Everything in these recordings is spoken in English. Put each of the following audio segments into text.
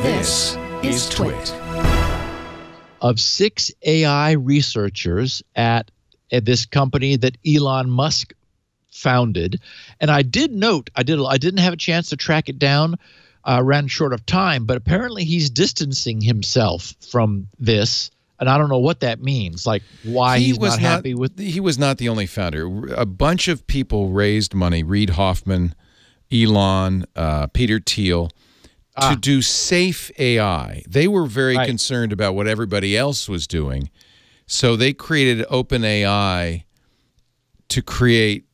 This is TWiT. Of 6 AI researchers at this company that Elon Musk founded, and I did note, I didn't have a chance to track it down, ran short of time, but apparently he's distancing himself from this, and I don't know what that means. Like why he's not happy with. He was not the only founder. A bunch of people raised money. Reid Hoffman, Elon, Peter Thiel. To do safe AI. They were very concerned about what everybody else was doing. So they created OpenAI to create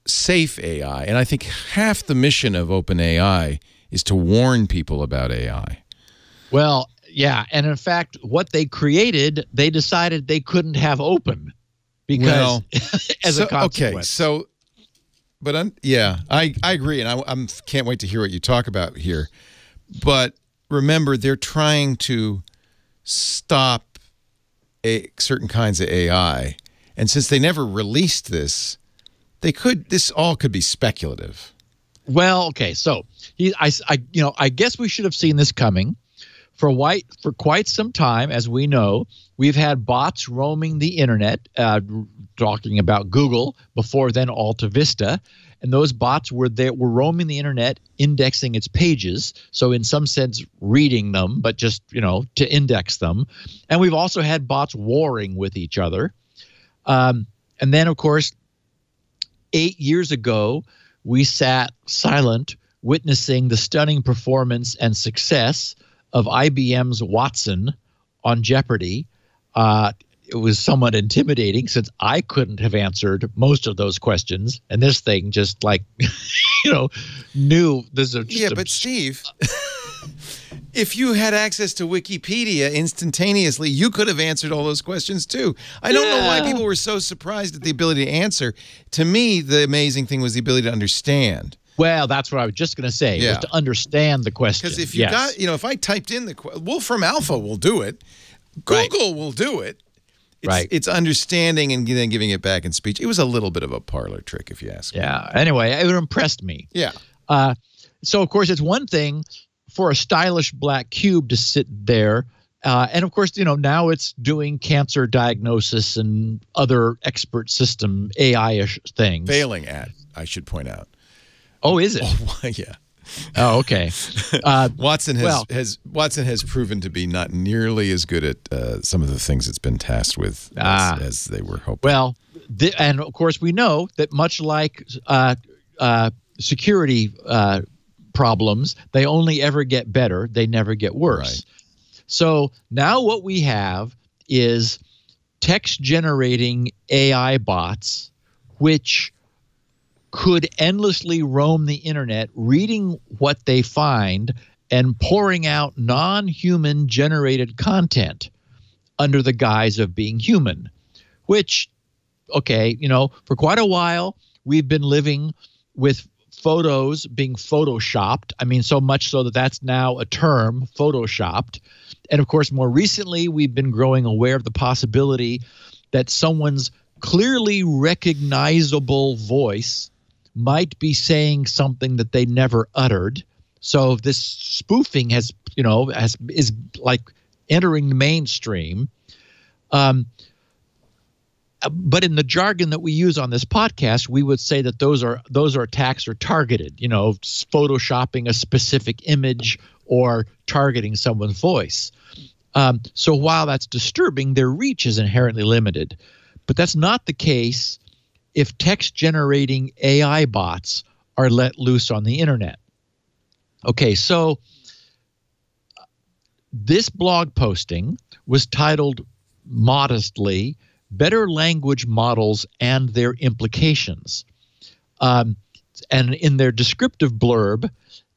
safe AI. And I think half the mission of OpenAI is to warn people about AI. Well, yeah. And in fact, what they created, they decided they couldn't have open because as a consequence. Okay, so, but yeah, I agree. And I can't wait to hear what you talk about here. But remember, they're trying to stop certain kinds of AI, and since they never released this, this all could be speculative. Well, okay, so I guess we should have seen this coming. For quite some time, as we know, we've had bots roaming the internet, talking about Google, before then Alta Vista. And those bots were roaming the internet, indexing its pages. So in some sense, reading them, but just, to index them. And we've also had bots warring with each other. And then, of course, 8 years ago, we sat silent, witnessing the stunning performance and success of IBM's Watson on Jeopardy! It was somewhat intimidating since I couldn't have answered most of those questions. And this thing just knew this is just but Steve, if you had access to Wikipedia instantaneously, you could have answered all those questions too. I don't know why people were so surprised at the ability to answer. To me, the amazing thing was the ability to understand. Well, that's what I was just going to say, was to understand the question. Because if you got, if I typed in Wolfram Alpha will do it. Google will do it. It's understanding and then giving it back in speech. It was a little bit of a parlor trick, if you ask me. Yeah. Anyway, it impressed me. Yeah. So, of course, it's one thing for a stylish black cube to sit there. And, of course, now it's doing cancer diagnosis and other expert system AI-ish things. Failing at, I should point out. Oh, is it? Oh, yeah. Oh, okay. Watson has proven to be not nearly as good at some of the things it's been tasked with as they were hoping. Well, and of course we know that much like security problems, they only ever get better; they never get worse. Right. So now what we have is text-generating AI bots, which could endlessly roam the internet, reading what they find and pouring out non-human generated content under the guise of being human, which, okay, for quite a while, we've been living with photos being photoshopped. I mean, so much so that that's now a term, photoshopped. And of course, more recently, we've been growing aware of the possibility that someone's clearly recognizable voice might be saying something that they never uttered. So this spoofing is like entering the mainstream. But in the jargon that we use on this podcast, we would say that those attacks are targeted, photoshopping a specific image or targeting someone's voice. So while that's disturbing, their reach is inherently limited. But that's not the case if text-generating AI bots are let loose on the internet. Okay, so this blog posting was titled modestly, Better Language Models and Their Implications. And in their descriptive blurb,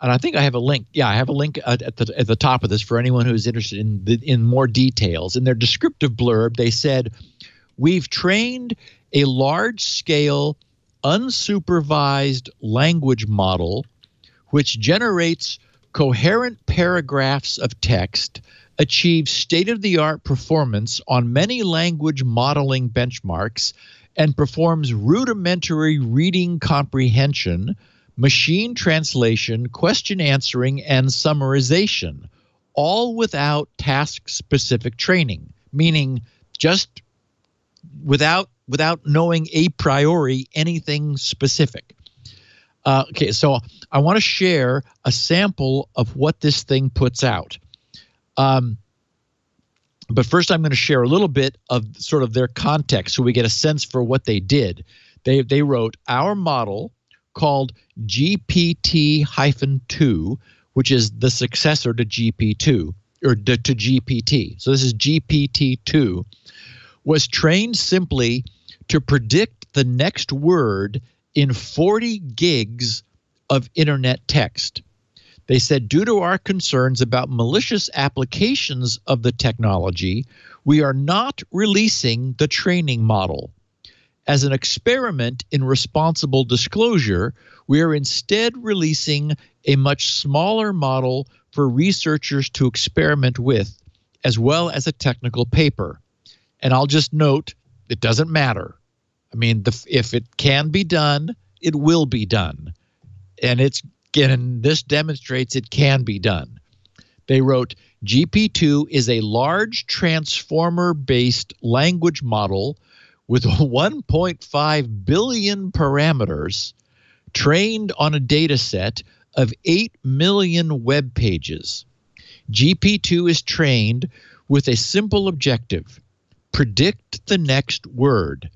and I think I have a link. Yeah, I have a link at the top of this for anyone who's interested in more details. In their descriptive blurb, they said, "We've trained a large-scale, unsupervised language model which generates coherent paragraphs of text, achieves state-of-the-art performance on many language modeling benchmarks, and performs rudimentary reading comprehension, machine translation, question answering, and summarization, all without task-specific training, meaning just without knowing a priori anything specific. Okay, so I want to share a sample of what this thing puts out. But first, I'm going to share a little bit of sort of their context so we get a sense for what they did. They wrote, our model called GPT-2, which is the successor to GPT. So this is GPT-2, was trained simply to predict the next word in 40 gigs of internet text. They said, due to our concerns about malicious applications of the technology, we are not releasing the training model. As an experiment in responsible disclosure, we are instead releasing a much smaller model for researchers to experiment with, as well as a technical paper. And I'll just note, it doesn't matter. I mean, if it can be done, it will be done. And this demonstrates it can be done. They wrote, GP2 is a large transformer-based language model with 1.5 billion parameters trained on a data set of 8 million web pages. GP2 is trained with a simple objective: predict the next word,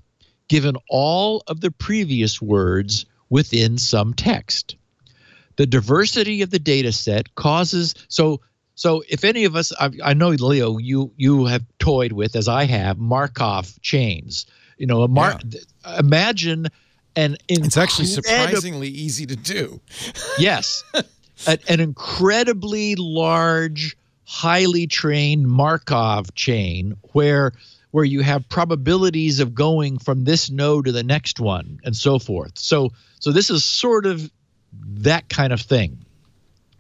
given all of the previous words within some text. The diversity of the data set causes so if any of us, I know, Leo, you have toyed with, as I have, Markov chains. You know, imagine it's actually surprisingly easy to do. Yes, an incredibly large, highly trained Markov chain where you have probabilities of going from this node to the next one and so forth. So this is sort of that kind of thing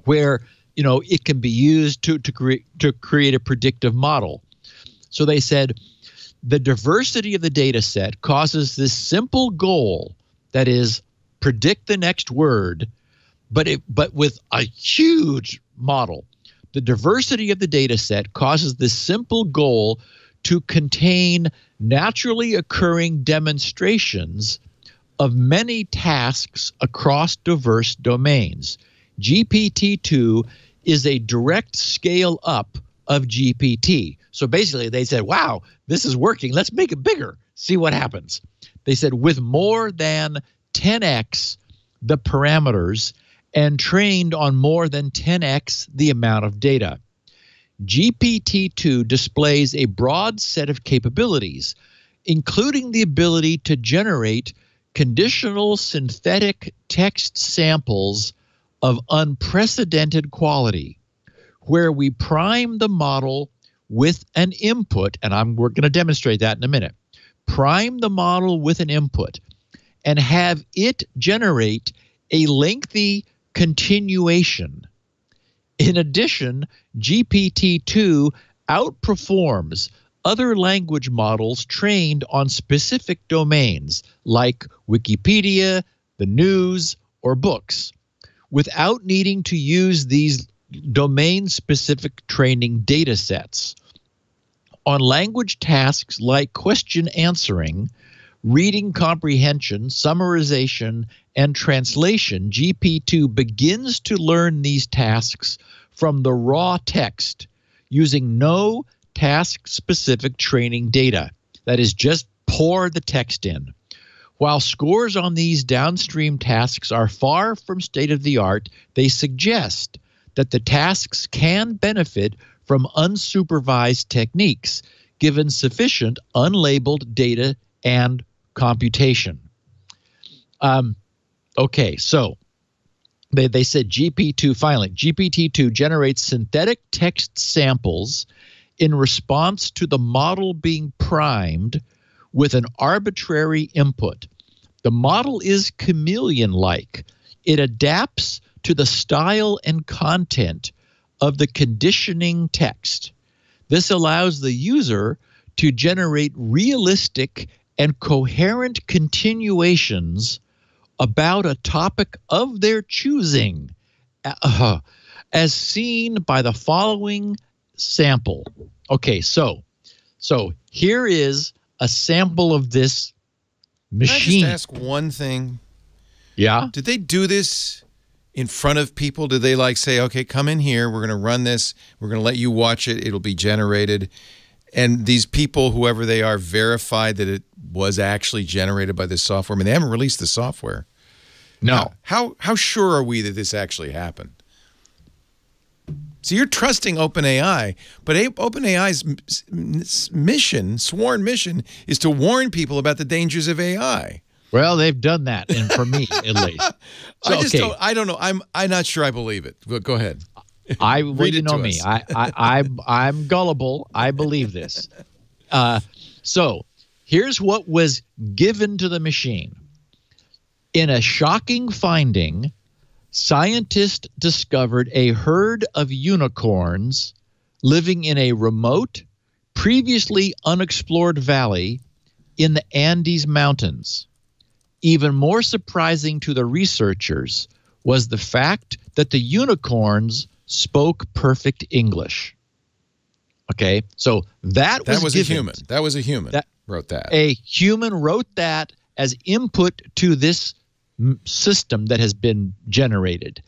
where, you know, it can be used to create a predictive model. So they said the diversity of the data set causes this simple goal, that is, predict the next word, but with a huge model. The diversity of the data set causes this simple goal to contain naturally occurring demonstrations of many tasks across diverse domains. GPT-2 is a direct scale up of GPT. So basically they said, wow, this is working. Let's make it bigger. See what happens. They said with more than 10x the parameters and trained on more than 10x the amount of data. GPT-2 displays a broad set of capabilities, including the ability to generate conditional synthetic text samples of unprecedented quality, where we prime the model with an input, and we're going to demonstrate that in a minute. Prime the model with an input and have it generate a lengthy continuation. In addition, GPT-2 outperforms other language models trained on specific domains like Wikipedia, the news, or books, without needing to use these domain-specific training data sets. On language tasks like question answering, reading comprehension, summarization, and translation, GP2 begins to learn these tasks from the raw text using no task-specific training data. That is, just pour the text in. While scores on these downstream tasks are far from state-of-the-art, they suggest that the tasks can benefit from unsupervised techniques, given sufficient unlabeled data and computation. Okay, so they said GPT-2 generates synthetic text samples in response to the model being primed with an arbitrary input. The model is chameleon-like. It adapts to the style and content of the conditioning text. This allows the user to generate realistic and coherent continuations about a topic of their choosing, as seen by the following sample. Okay, so here is a sample of this machine. Can I just ask one thing? Yeah. Did they do this in front of people? Did they like say, okay, come in here, we're going to run this, we're going to let you watch it, it'll be generated, and these people, whoever they are, verified that it was actually generated by this software? I mean, they haven't released the software. No. How sure are we that this actually happened? So you're trusting OpenAI, but OpenAI's mission, sworn mission, is to warn people about the dangers of AI. Well, they've done that, and for me, at least. So, I don't know. I'm not sure I believe it. But go ahead. You know me. I'm gullible. I believe this. So here's what was given to the machine. In a shocking finding, scientists discovered a herd of unicorns living in a remote, previously unexplored valley in the Andes Mountains. Even more surprising to the researchers was the fact that the unicorns spoke perfect English. Okay, so that was a human. That was a human that wrote that. A human wrote that as input to this system that has been generated.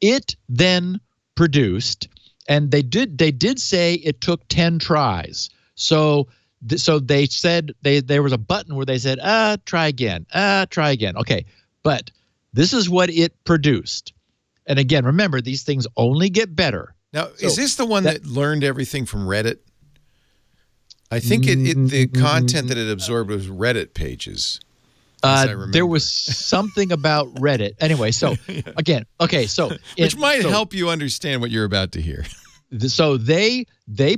It then produced, and they did say it took 10 tries. So they said there was a button where they said, try again, try again. Okay, but this is what it produced. And again, remember, these things only get better. Now, is this the one that learned everything from Reddit? I think the content that it absorbed was Reddit pages. There was something about Reddit. Anyway, so again, okay, so which might help you understand what you're about to hear. So they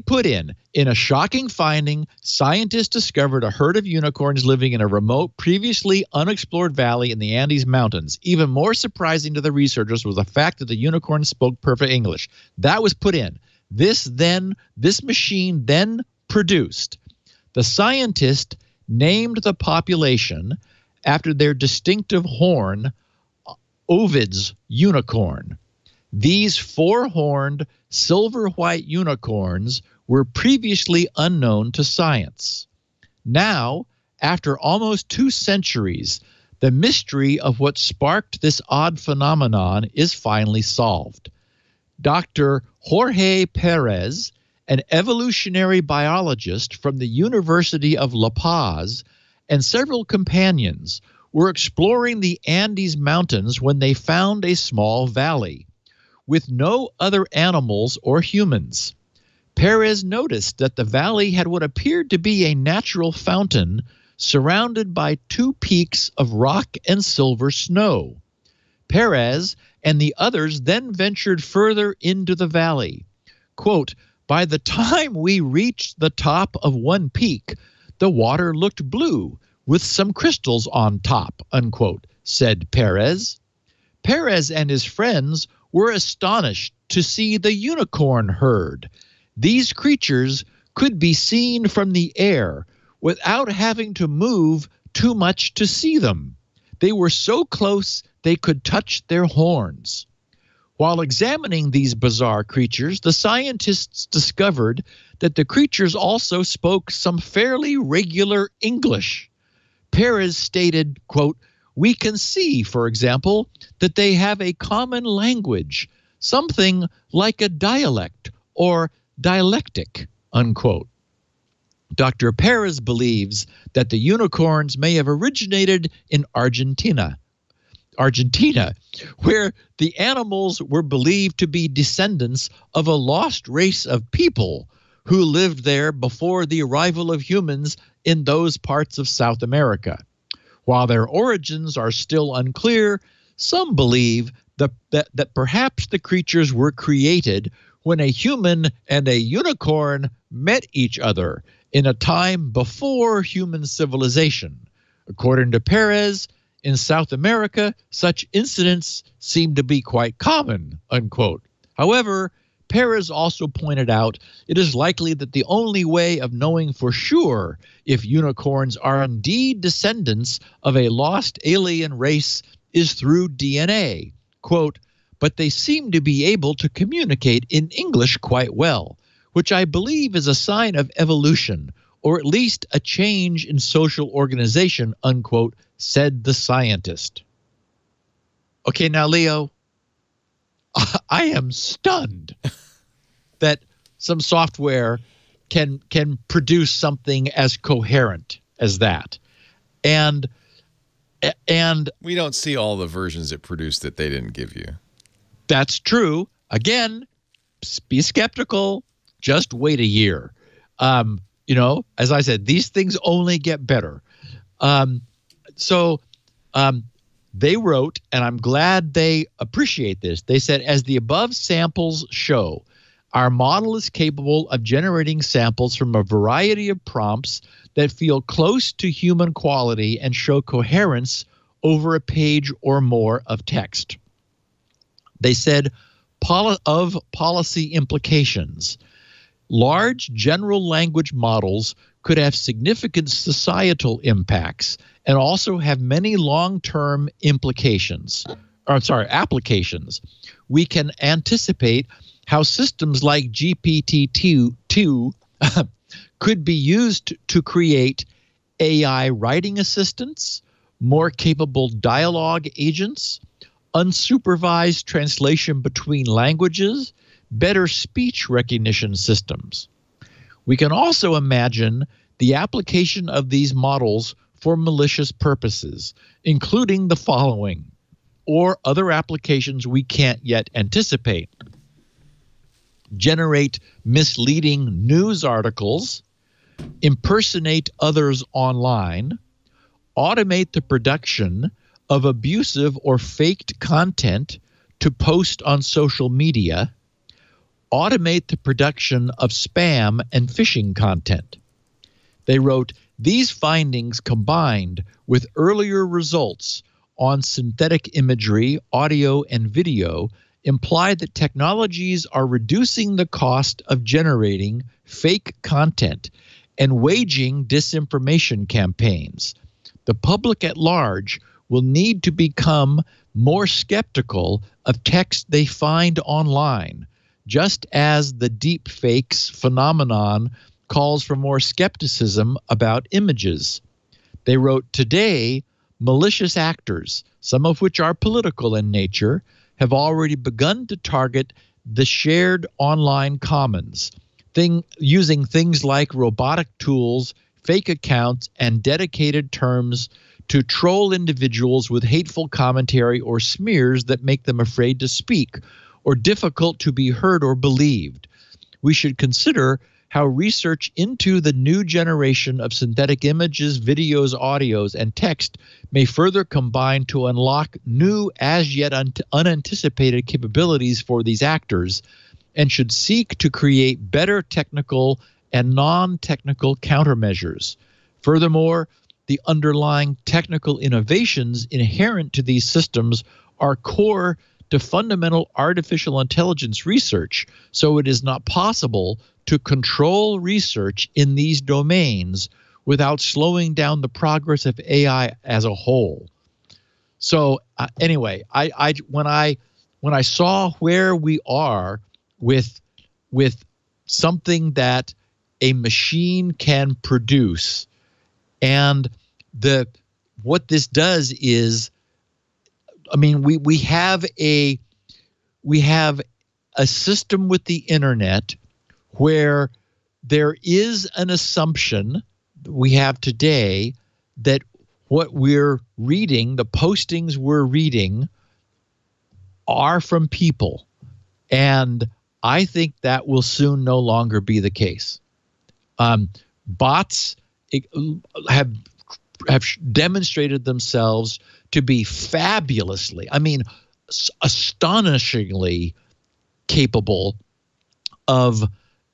put in a shocking finding, scientists discovered a herd of unicorns living in a remote, previously unexplored valley in the Andes Mountains. Even more surprising to the researchers was the fact that the unicorns spoke perfect English. That was put in. This machine then produced. The scientist named the population after their distinctive horn, Ovid's unicorn. These four-horned, silver-white unicorns were previously unknown to science. Now, after almost 2 centuries, the mystery of what sparked this odd phenomenon is finally solved. Dr. Jorge Perez, an evolutionary biologist from the University of La Paz, and several companions were exploring the Andes Mountains when they found a small valley with no other animals or humans. Perez noticed that the valley had what appeared to be a natural fountain surrounded by 2 peaks of rock and silver snow. Perez and the others then ventured further into the valley. Quote, "By the time we reached the top of one peak, the water looked blue with some crystals on top," unquote, said Perez. Perez and his friends were astonished to see the unicorn herd. These creatures could be seen from the air without having to move too much to see them. They were so close they could touch their horns. While examining these bizarre creatures, the scientists discovered that the creatures also spoke some fairly regular English. Perez stated, quote, "We can see, for example, that they have a common language, something like a dialect or dialectic," unquote. Dr. Perez believes that the unicorns may have originated in Argentina, where the animals were believed to be descendants of a lost race of people who lived there before the arrival of humans in those parts of South America. While their origins are still unclear, some believe that perhaps the creatures were created when a human and a unicorn met each other in a time before human civilization. According to Perez, in South America, such incidents seem to be quite common, unquote. However, Perez also pointed out it is likely that the only way of knowing for sure if unicorns are indeed descendants of a lost alien race is through DNA. Quote, but they seem to be able to communicate in English quite well, which I believe is a sign of evolution, or at least a change in social organization, unquote, said the scientist. Okay, now, Leo, I am stunned that some software can produce something as coherent as that. And we don't see all the versions it produced that they didn't give you. That's true. Again, be skeptical. Just wait a year. As I said, these things only get better. They wrote, and I'm glad they appreciate this. They said, as the above samples show, our model is capable of generating samples from a variety of prompts that feel close to human quality and show coherence over a page or more of text. They said, of policy implications, large general language models could have significant societal impacts and also have many long-term applications. We can anticipate how systems like GPT-2 could be used to create AI writing assistants, more capable dialogue agents, unsupervised translation between languages, better speech recognition systems. We can also imagine the application of these models for malicious purposes, including the following, or other applications we can't yet anticipate. Generate misleading news articles, impersonate others online, automate the production of abusive or faked content to post on social media, automate the production of spam and phishing content. They wrote, these findings combined with earlier results on synthetic imagery, audio, and video imply that technologies are reducing the cost of generating fake content and waging disinformation campaigns. The public at large will need to become more skeptical of text they find online, just as the deep fakes phenomenon calls for more skepticism about images. They wrote, today, malicious actors, some of which are political in nature, have already begun to target the shared online commons, using things like robotic tools, fake accounts, and dedicated terms to troll individuals with hateful commentary or smears that make them afraid to speak or difficult to be heard or believed. We should consider how research into the new generation of synthetic images, videos, audios, and text may further combine to unlock new, as yet unanticipated capabilities for these actors, and should seek to create better technical and non-technical countermeasures. Furthermore, the underlying technical innovations inherent to these systems are core to fundamental artificial intelligence research, so it is not possible to control research in these domains without slowing down the progress of AI as a whole. So anyway, when I saw where we are with something that a machine can produce, and what this does is, I mean, we have a system with the internet where there is an assumption we have today that what we're reading, the postings we're reading, are from people. And I think that will soon no longer be the case. Bots have demonstrated themselves to be fabulously, I mean, astonishingly capable of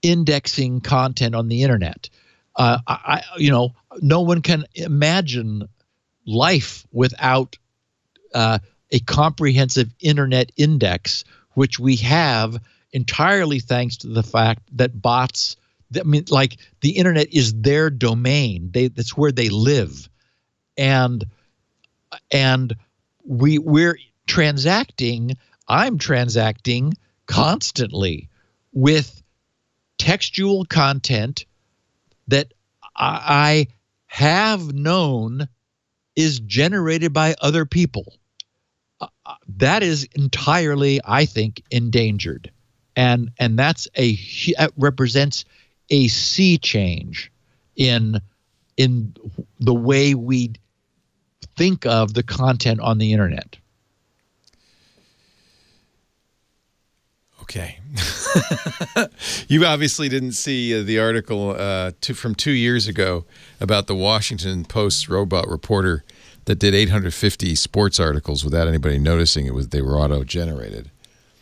indexing content on the internet. No one can imagine life without a comprehensive internet index, which we have entirely thanks to the fact that bots, I mean, like, the internet is their domain. That's where they live. And we're transacting I'm transacting constantly with textual content that I have known is generated by other people. That is entirely, I think, endangered, and that represents a sea change in the way we think of the content on the internet. Okay. You obviously didn't see the article from 2 years ago about the Washington Post's robot reporter that did 850 sports articles without anybody noticing they were auto-generated.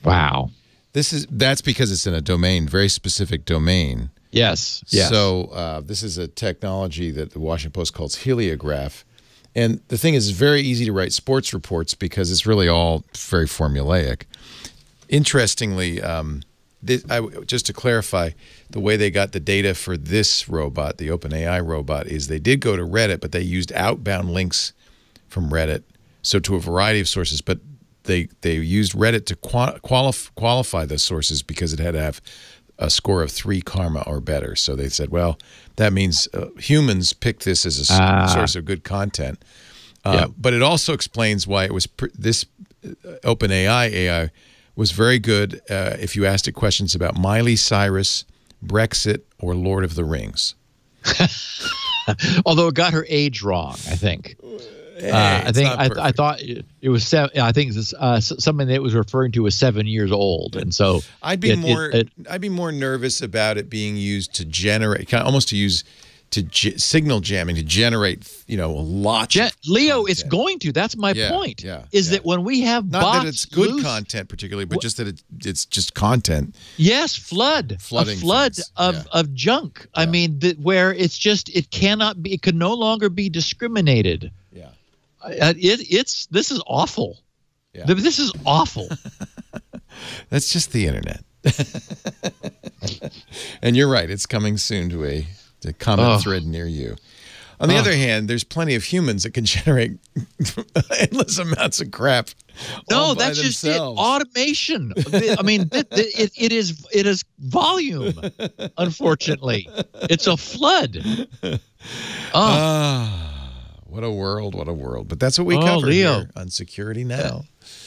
Wow. That's because it's in a domain, very specific domain. Yes. Yes. So this is a technology that the Washington Post calls heliograph. And the thing is, it's very easy to write sports reports because it's really all very formulaic. Interestingly, just to clarify, the way they got the data for this robot, the OpenAI robot, is they did go to Reddit, but they used outbound links from Reddit, so to a variety of sources. But they used Reddit to qualify those sources because it had to have a score of 3 karma or better. So they said, well, that means humans picked this as a source of good content. But it also explains why it was this OpenAI AI was very good if you asked it questions about Miley Cyrus, Brexit, or Lord of the Rings. Although it got her age wrong, I think. I thought it was I think it's something that it was referring to as 7 years old, and so I'd be more nervous about it being used to generate, almost to use signal jamming to generate, a lot. Leo, it's going to. That's my point. That when we have not bots, that it's good content particularly, but just that it's just content. Yes, flood of junk. I mean, where it's just it can no longer be discriminated. Yeah, this is awful. Yeah. This is awful. That's just the internet. And you're right. It's coming soon to a comment thread near you. On the other hand, there's plenty of humans that can generate endless amounts of crap. No, that's just it. Automation. I mean, it is volume. Unfortunately, it's a flood. What a world! What a world! But that's what we cover here on Security Now.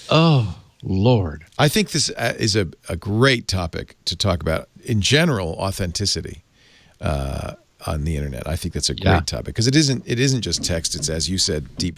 Oh, Lord! I think this is a great topic to talk about in general. Authenticity. On the internet, I think that's a great topic because it isn't just text. It's, as you said, deep